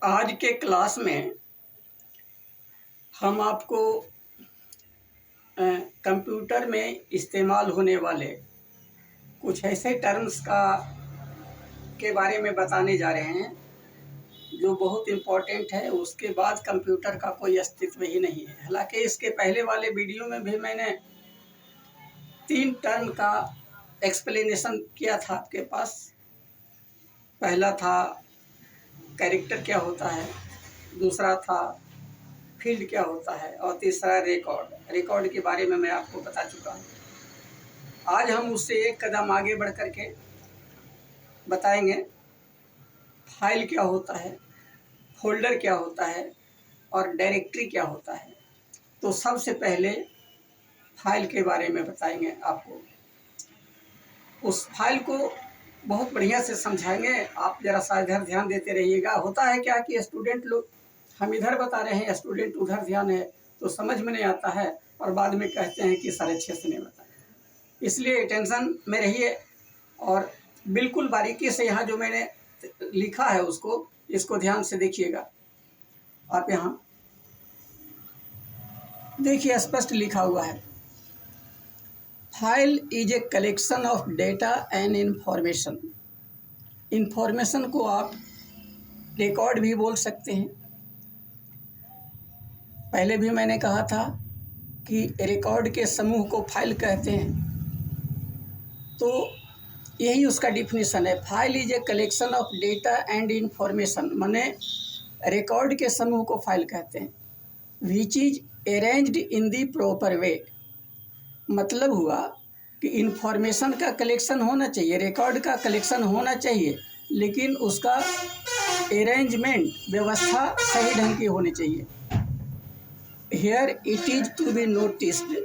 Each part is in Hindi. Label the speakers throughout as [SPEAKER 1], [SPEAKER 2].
[SPEAKER 1] आज के क्लास में हम आपको कंप्यूटर में इस्तेमाल होने वाले कुछ ऐसे टर्म्स के बारे में बताने जा रहे हैं जो बहुत इम्पोर्टेंट है। उसके बाद कंप्यूटर का कोई अस्तित्व ही नहीं है। हालांकि इसके पहले वाले वीडियो में भी मैंने 3 टर्म का एक्सप्लेनेशन किया था आपके पास। पहला था कैरेक्टर क्या होता है, दूसरा था फील्ड क्या होता है और तीसरा रिकॉर्ड के बारे में मैं आपको बता चुका हूँ। आज हम उससे एक कदम आगे बढ़ कर के बताएंगे फाइल क्या होता है, फोल्डर क्या होता है और डायरेक्टरी क्या होता है। तो सबसे पहले फाइल के बारे में बताएंगे आपको। उस फाइल को बहुत बढ़िया से समझाएंगे। आप जरा सा इधर ध्यान देते रहिएगा। होता है क्या कि स्टूडेंट लोग हम इधर बता रहे हैं, स्टूडेंट उधर ध्यान है तो समझ में नहीं आता है और बाद में कहते हैं कि सर अच्छे से नहीं बताया। इसलिए टेंशन में रहिए और बिल्कुल बारीकी से यहाँ जो मैंने लिखा है इसको ध्यान से देखिएगा। आप यहाँ देखिए, स्पष्ट लिखा हुआ है, file is a collection of data and information. Information को आप रिकॉर्ड भी बोल सकते हैं। पहले भी मैंने कहा था कि रिकॉर्ड के समूह को फाइल कहते हैं, तो यही उसका डिफिनीशन है। File is a collection of data and information, माने रिकॉर्ड के समूह को फाइल कहते हैं। Which is arranged in the proper way, मतलब हुआ कि इंफॉर्मेशन का कलेक्शन होना चाहिए, रिकॉर्ड का कलेक्शन होना चाहिए, लेकिन उसका अरेंजमेंट, व्यवस्था सही ढंग की होनी चाहिए। Here it is to be noticed,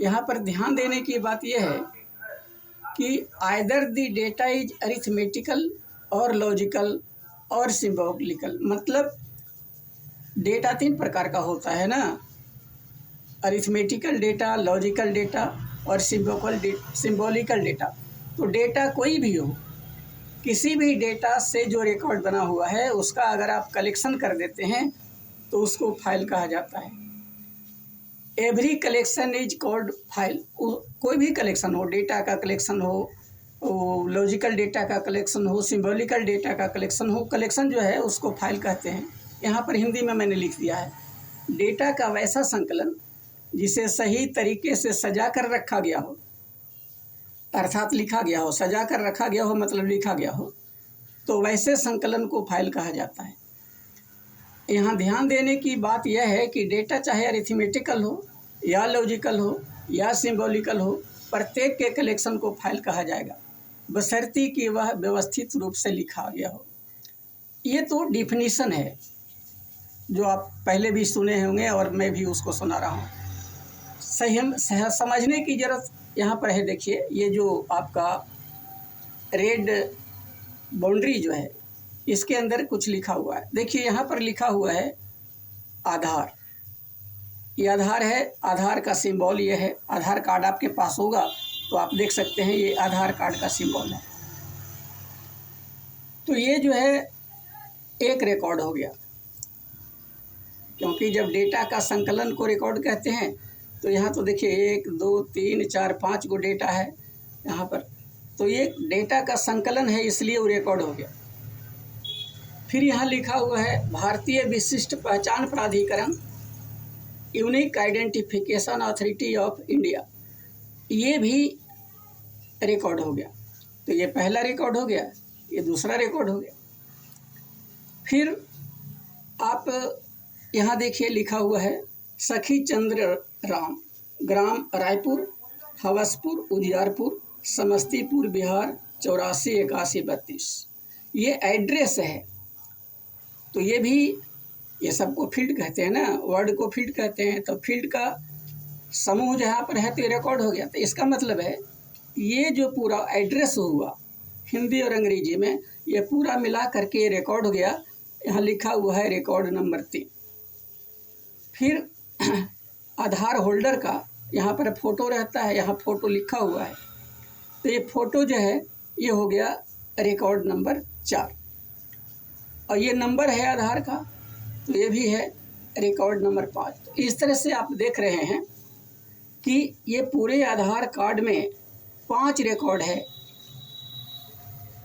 [SPEAKER 1] यहाँ पर ध्यान देने की बात यह है कि either the data is arithmetical और लॉजिकल और सिंबॉलिकल। मतलब डेटा 3 प्रकार का होता है ना, अरिथमेटिकल डेटा, लॉजिकल डेटा और सिंबॉलिकल डेटा। तो डेटा कोई भी हो, किसी भी डेटा से जो रिकॉर्ड बना हुआ है उसका अगर आप कलेक्शन कर देते हैं तो उसको फाइल कहा जाता है। Every collection is called file. कोई भी कलेक्शन हो, डेटा का कलेक्शन हो, लॉजिकल डेटा का कलेक्शन हो, सिंबॉलिकल डेटा का कलेक्शन हो, कलेक्शन जो है उसको फाइल कहते हैं। यहाँ पर हिंदी में मैंने लिख दिया है, डेटा का वैसा संकलन जिसे सही तरीके से सजा कर रखा गया हो, अर्थात लिखा गया हो। सजा कर रखा गया हो मतलब लिखा गया हो, तो वैसे संकलन को फाइल कहा जाता है। यहाँ ध्यान देने की बात यह है कि डेटा चाहे अरिथमेटिकल हो या लॉजिकल हो या सिंबॉलिकल हो, प्रत्येक के कलेक्शन को फाइल कहा जाएगा, बशर्ते कि वह व्यवस्थित रूप से लिखा गया हो। ये तो डिफिनीशन है जो आप पहले भी सुने होंगे और मैं भी उसको सुना रहा हूँ। सही समझने की ज़रूरत यहाँ पर है। देखिए, ये जो आपका रेड बाउंड्री जो है इसके अंदर कुछ लिखा हुआ है। देखिए यहाँ पर लिखा हुआ है आधार। ये आधार है, आधार का सिंबल ये है। आधार कार्ड आपके पास होगा तो आप देख सकते हैं ये आधार कार्ड का सिंबल है। तो ये जो है एक रिकॉर्ड हो गया, क्योंकि जब डेटा का संकलन को रिकॉर्ड कहते हैं तो यहाँ तो देखिए 1 2 3 4 5 गो डेटा है यहाँ पर, तो ये डेटा का संकलन है इसलिए वो रिकॉर्ड हो गया। फिर यहाँ लिखा हुआ है भारतीय विशिष्ट पहचान प्राधिकरण, unique identification authority of India, ये भी रिकॉर्ड हो गया। तो ये पहला रिकॉर्ड हो गया, ये दूसरा रिकॉर्ड हो गया। फिर आप यहाँ देखिए लिखा हुआ है सखी चंद्र राम, ग्राम रायपुर, हवसपुर, उजियारपुर, समस्तीपुर, बिहार 84 81 32। ये एड्रेस है। तो ये भी, ये सबको फील्ड कहते हैं ना, वर्ड को फील्ड कहते हैं। तो फील्ड का समूह जहाँ पर है तो ये रिकॉर्ड हो गया। तो इसका मतलब है ये जो पूरा एड्रेस हुआ हिंदी और अंग्रेजी में, ये पूरा मिला करके ये रिकॉर्ड हो गया। यहाँ लिखा हुआ है रिकॉर्ड नंबर 3। फिर आधार होल्डर का यहाँ पर फ़ोटो रहता है, यहाँ फ़ोटो लिखा हुआ है, तो ये फ़ोटो जो है ये हो गया रिकॉर्ड नंबर 4। और ये नंबर है आधार का, तो ये भी है रिकॉर्ड नंबर 5। तो इस तरह से आप देख रहे हैं कि ये पूरे आधार कार्ड में 5 रिकॉर्ड है,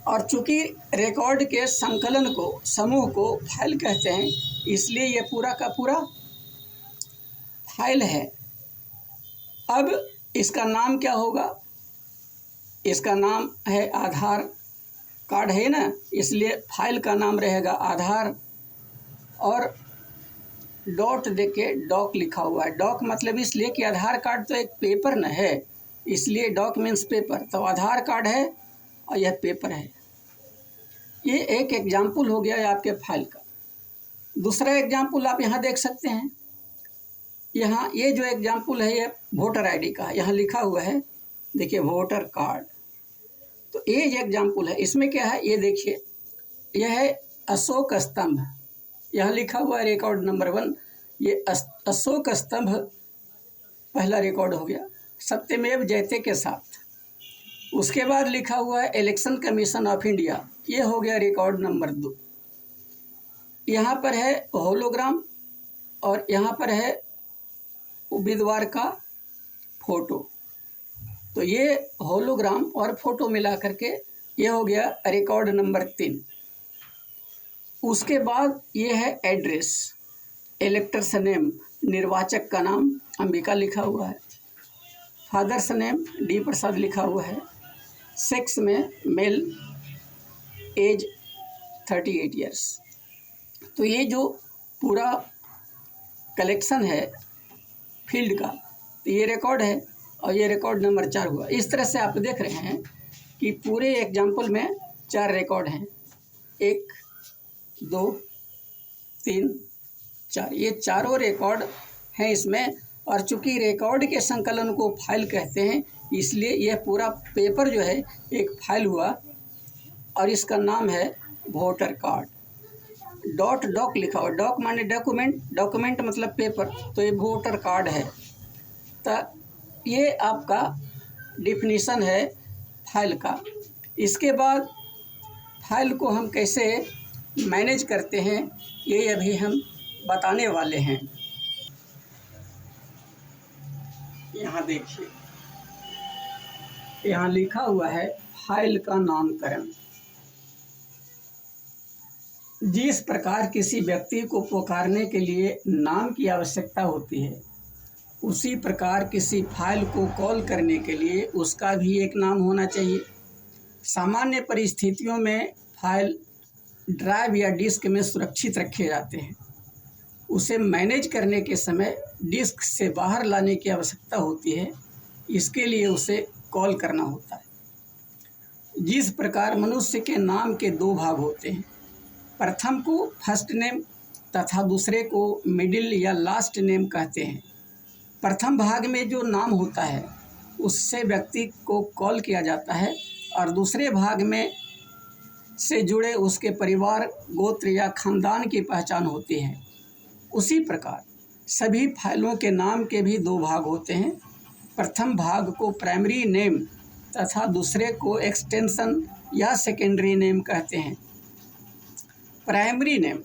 [SPEAKER 1] और चूँकि रिकॉर्ड के संकलन को, समूह को फाइल कहते हैं, इसलिए ये पूरा का पूरा फाइल है। अब इसका नाम क्या होगा? इसका नाम है आधार कार्ड है ना, इसलिए फाइल का नाम रहेगा आधार, और डॉट देके डॉक लिखा हुआ है। डॉक मतलब इसलिए कि आधार कार्ड तो एक पेपर न है, इसलिए डॉक मीन्स पेपर, तो आधार कार्ड है और यह पेपर है। ये एक एग्जाम्पल हो गया आपके फाइल का। दूसरा एग्जाम्पल आप यहाँ देख सकते हैं। यहाँ ये जो एग्जाम्पल है ये वोटर आईडी का, यहाँ लिखा हुआ है, देखिए वोटर कार्ड। तो ये जो एग्जाम्पल है इसमें क्या है, ये देखिए, यह है अशोक स्तंभ, यहाँ लिखा हुआ है रिकॉर्ड नंबर 1। ये अशोक स्तंभ पहला रिकॉर्ड हो गया सत्यमेव जयते के साथ। उसके बाद लिखा हुआ है इलेक्शन कमीशन ऑफ इंडिया, ये हो गया रिकॉर्ड नंबर 2। यहाँ पर है होलोग्राम और यहाँ पर है उम्मीदवार का फोटो, तो ये होलोग्राम और फोटो मिला करके ये हो गया रिकॉर्ड नंबर 3। उसके बाद ये है एड्रेस, इलेक्टर्स नेम, निर्वाचक का नाम अंबिका लिखा हुआ है, फादर्स नेम डी प्रसाद लिखा हुआ है, सेक्स में मेल, एज 38 ईयर्स। तो ये जो पूरा कलेक्शन है फील्ड का, तो ये रिकॉर्ड है और ये रिकॉर्ड नंबर 4 हुआ। इस तरह से आप देख रहे हैं कि पूरे एग्जाम्पल में 4 रिकॉर्ड हैं, 1 2 3 4, ये चारों रिकॉर्ड हैं इसमें। और चूंकि रिकॉर्ड के संकलन को फाइल कहते हैं, इसलिए यह पूरा पेपर जो है एक फाइल हुआ, और इसका नाम है वोटर कार्ड। डॉट डॉक लिखा हुआ, डॉक माने डॉक्यूमेंट, डॉक्यूमेंट मतलब पेपर, तो ये वोटर कार्ड है। तो ये आपका डिफिनीशन है फाइल का। इसके बाद फाइल को हम कैसे मैनेज करते हैं ये अभी हम बताने वाले हैं। यहाँ देखिए, यहाँ लिखा हुआ है फाइल का नामकरण। जिस प्रकार किसी व्यक्ति को पुकारने के लिए नाम की आवश्यकता होती है, उसी प्रकार किसी फाइल को कॉल करने के लिए उसका भी एक नाम होना चाहिए। सामान्य परिस्थितियों में फाइल ड्राइव या डिस्क में सुरक्षित रखे जाते हैं। उसे मैनेज करने के समय डिस्क से बाहर लाने की आवश्यकता होती है, इसके लिए उसे कॉल करना होता है। जिस प्रकार मनुष्य के नाम के 2 भाग होते हैं, प्रथम को फर्स्ट नेम तथा दूसरे को मिडिल या लास्ट नेम कहते हैं। प्रथम भाग में जो नाम होता है उससे व्यक्ति को कॉल किया जाता है, और दूसरे भाग में से जुड़े उसके परिवार, गोत्र या खानदान की पहचान होती है। उसी प्रकार सभी फाइलों के नाम के भी 2 भाग होते हैं। प्रथम भाग को प्राइमरी नेम तथा दूसरे को एक्सटेंशन या सेकेंडरी नेम कहते हैं। प्राइमरी नेम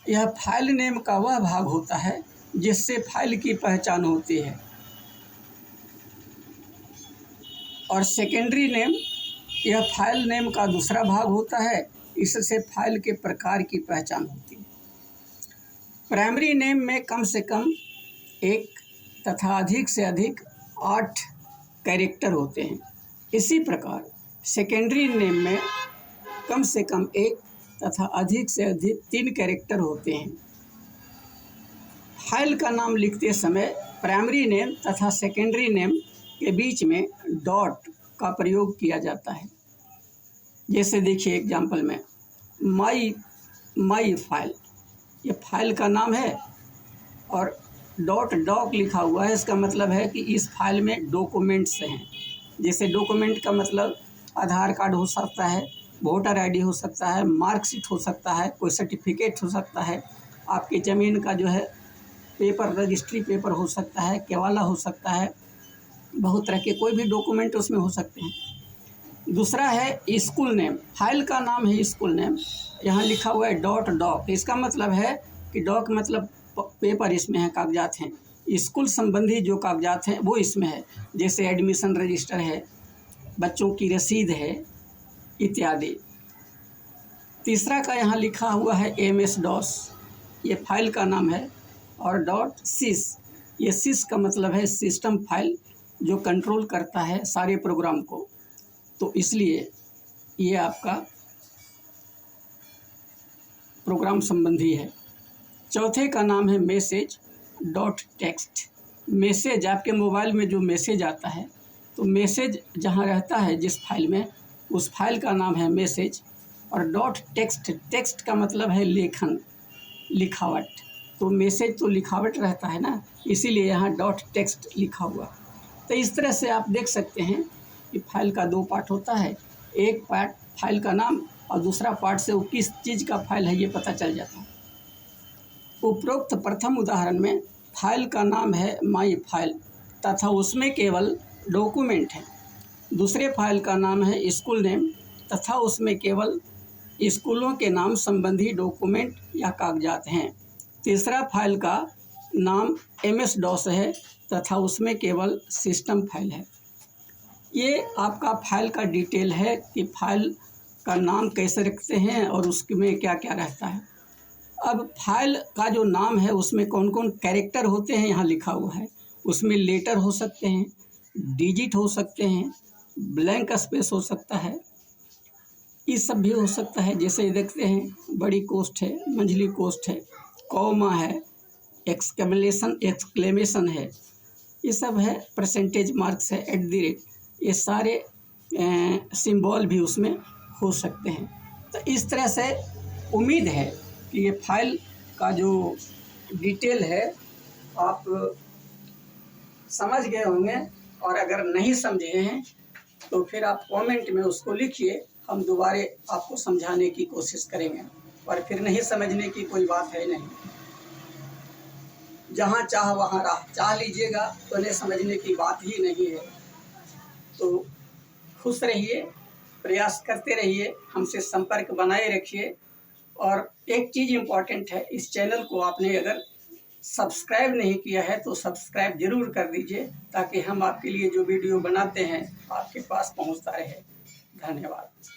[SPEAKER 1] यह फाइल नेम का वह भाग होता है जिससे फाइल की पहचान होती है, और सेकेंडरी नेम यह फाइल नेम का दूसरा भाग होता है, इससे फाइल के प्रकार की पहचान होती है। प्राइमरी नेम में कम से कम 1 तथा अधिक से अधिक 8 कैरेक्टर होते हैं। इसी प्रकार सेकेंडरी नेम में कम से कम 1 तथा अधिक से अधिक 3 कैरेक्टर होते हैं। फाइल का नाम लिखते समय प्राइमरी नेम तथा सेकेंडरी नेम के बीच में डॉट का प्रयोग किया जाता है। जैसे देखिए एग्जाम्पल में माई फाइल, ये फाइल का नाम है और डॉट डॉक लिखा हुआ है। इसका मतलब है कि इस फाइल में डॉक्यूमेंट्स हैं। जैसे डॉक्यूमेंट का मतलब आधार कार्ड हो सकता है, वोटर आईडी हो सकता है, मार्कशीट हो सकता है, कोई सर्टिफिकेट हो सकता है, आपकी ज़मीन का जो है पेपर, रजिस्ट्री पेपर हो सकता है, केवाला हो सकता है, बहुत तरह के कोई भी डॉक्यूमेंट उसमें हो सकते हैं। दूसरा है स्कूल नेम। फाइल का नाम है स्कूल नेम। यहाँ लिखा हुआ है डॉट डॉक। इसका मतलब है कि डॉक मतलब पेपर इसमें है, कागजात हैं। स्कूल संबंधी जो कागजात हैं वो इसमें है, जैसे एडमिशन रजिस्टर है, बच्चों की रसीद है इत्यादि। तीसरा का यहाँ लिखा हुआ है MS-DOS, ये फाइल का नाम है। और .sys, ये sys का मतलब है सिस्टम फाइल, जो कंट्रोल करता है सारे प्रोग्राम को, तो इसलिए ये आपका प्रोग्राम संबंधी है। चौथे का नाम है मैसेज.टेक्स्ट। मैसेज, आपके मोबाइल में जो मैसेज आता है, तो मैसेज जहाँ रहता है जिस फाइल में, उस फाइल का नाम है मैसेज। और .टेक्स्ट, टेक्स्ट का मतलब है लेखन, लिखावट, तो मैसेज तो लिखावट रहता है ना, इसीलिए यहाँ .टेक्स्ट लिखा हुआ। तो इस तरह से आप देख सकते हैं कि फाइल का दो पार्ट होता है, एक पार्ट फाइल का नाम और दूसरा पार्ट से वो किस चीज़ का फाइल है ये पता चल जाता है। उपरोक्त प्रथम उदाहरण में फाइल का नाम है माई फाइल तथा उसमें केवल डॉक्यूमेंट है। दूसरे फाइल का नाम है स्कूल नेम तथा उसमें केवल स्कूलों के नाम संबंधी डॉक्यूमेंट या कागजात हैं। तीसरा फाइल का नाम MS-DOS है तथा उसमें केवल सिस्टम फाइल है। ये आपका फाइल का डिटेल है कि फाइल का नाम कैसे रखते हैं और उसमें क्या क्या रहता है। अब फाइल का जो नाम है उसमें कौन कौन कैरेक्टर होते हैं यहाँ लिखा हुआ है। उसमें लेटर हो सकते हैं, डिजिट हो सकते हैं, ब्लैंक स्पेस हो सकता है, ये सब भी हो सकता है। जैसे देखते हैं बड़ी कोष्ठ है, मंझली कोष्ठ है, कॉमा है, एक्सक्लेमेशन है, ये सब है, परसेंटेज मार्क्स है, @ ये सारे सिंबल भी उसमें हो सकते हैं। तो इस तरह से उम्मीद है कि ये फाइल का जो डिटेल है आप समझ गए होंगे, और अगर नहीं समझे हैं तो फिर आप कमेंट में उसको लिखिए, हम दोबारा आपको समझाने की कोशिश करेंगे। और फिर नहीं समझने की कोई बात है नहीं, जहाँ चाह वहाँ राह, चाह लीजिएगा तो नहीं समझने की बात ही नहीं है। तो खुश रहिए, प्रयास करते रहिए, हमसे संपर्क बनाए रखिए। और एक चीज़ इम्पॉर्टेंट है, इस चैनल को आपने अगर सब्सक्राइब नहीं किया है तो सब्सक्राइब ज़रूर कर दीजिए, ताकि हम आपके लिए जो वीडियो बनाते हैं आपके पास पहुंचता रहे। धन्यवाद।